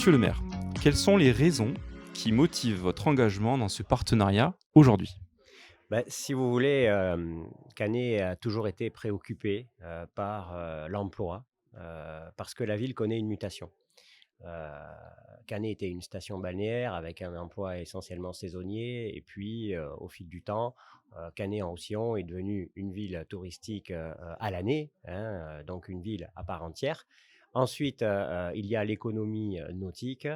Monsieur le maire, quelles sont les raisons qui motivent votre engagement dans ce partenariat aujourd'hui? Bah, si vous voulez, Canet a toujours été préoccupé, par, l'emploi, parce que la ville connaît une mutation. Heu, Canet était une station balnéaire avec un emploi essentiellement saisonnier et puis, au fil du temps, Canet-en-Roussillon est devenue une ville touristique, à l'année, hein, donc une ville à part entière. Ensuite, il y a l'économie, nautique,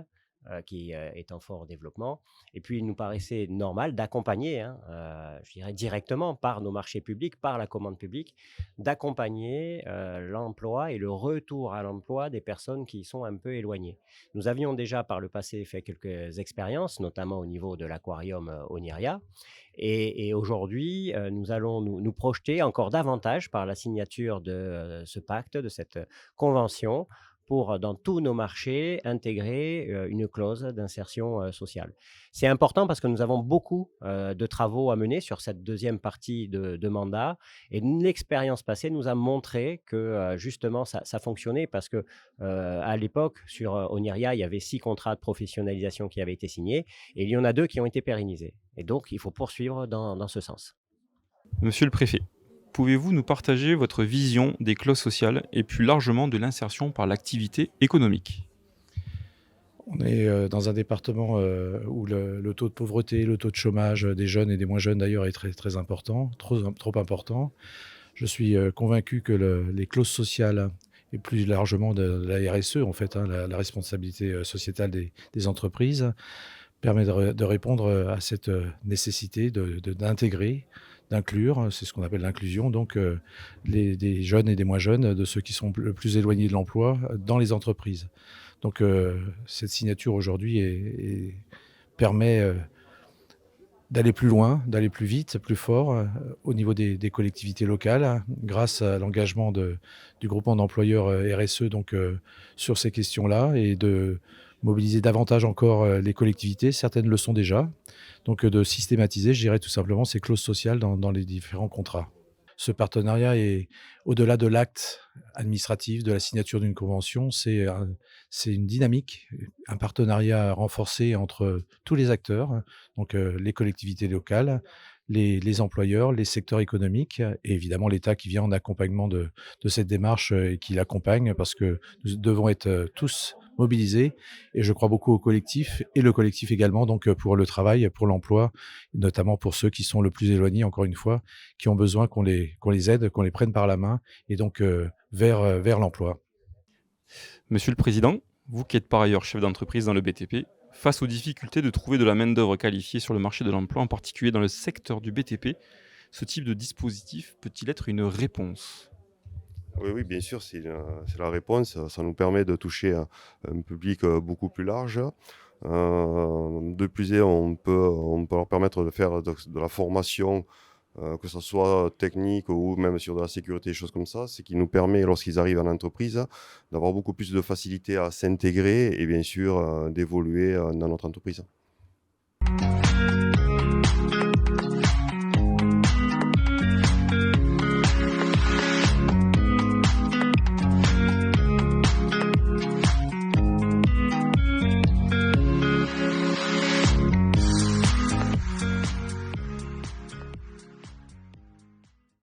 qui, est en fort développement et puis il nous paraissait normal d'accompagner, hein, je dirais directement par nos marchés publics, par la commande publique, d'accompagner, l'emploi et le retour à l'emploi des personnes qui y sont un peu éloignées. Nous avions déjà par le passé fait quelques expériences, notamment au niveau de l'aquarium, Oniria et aujourd'hui, nous allons nous projeter encore davantage par la signature de, ce pacte, de cette, convention pour, dans tous nos marchés, intégrer, une clause d'insertion, sociale. C'est important parce que nous avons beaucoup, de travaux à mener sur cette deuxième partie de mandat et l'expérience passée nous a montré que, justement ça fonctionnait parce que, à l'époque sur, Oniria, il y avait 6 contrats de professionnalisation qui avaient été signés et il y en a 2 qui ont été pérennisés et donc il faut poursuivre dans ce sens. Monsieur le préfet, pouvez-vous nous partager votre vision des clauses sociales et plus largement de l'insertion par l'activité économique? On est dans un département où le taux de pauvreté, le taux de chômage des jeunes et des moins jeunes d'ailleurs est très, très important, trop important. Je suis convaincu que les clauses sociales et plus largement de la RSE, en fait, hein, la responsabilité sociétale des entreprises, permet de répondre à cette nécessité d'intégrer, d'inclure, c'est ce qu'on appelle l'inclusion, donc des jeunes et des moins jeunes, de ceux qui sont le plus éloignés de l'emploi dans les entreprises. Donc cette signature aujourd'hui permet d'aller plus loin, d'aller plus vite, plus fort au niveau des collectivités locales, hein, grâce à l'engagement du groupement d'employeurs RSE donc, sur ces questions-là et de mobiliser davantage encore les collectivités. Certaines le sont déjà. Donc de systématiser, je dirais tout simplement, ces clauses sociales dans les différents contrats. Ce partenariat est au-delà de l'acte administratif, de la signature d'une convention, c'est une dynamique, un partenariat renforcé entre tous les acteurs, donc les collectivités locales, les employeurs, les secteurs économiques et évidemment l'État qui vient en accompagnement de cette démarche et qui l'accompagne parce que nous devons être tous mobilisés et je crois beaucoup au collectif et le collectif également donc pour le travail, pour l'emploi, notamment pour ceux qui sont le plus éloignés encore une fois, qui ont besoin qu'on les aide, qu'on les prenne par la main et donc vers l'emploi. Monsieur le président, vous qui êtes par ailleurs chef d'entreprise dans le BTP, face aux difficultés de trouver de la main-d'œuvre qualifiée sur le marché de l'emploi, en particulier dans le secteur du BTP, ce type de dispositif peut-il être une réponse? Oui, oui, bien sûr, c'est la réponse. Ça nous permet de toucher un public, beaucoup plus large. De plus est, on peut leur permettre de faire de la formation, que ça soit technique ou même sur de la sécurité, des choses comme ça. Ce qui nous permet, lorsqu'ils arrivent en entreprise, d'avoir beaucoup plus de facilité à s'intégrer et bien sûr, d'évoluer, dans notre entreprise.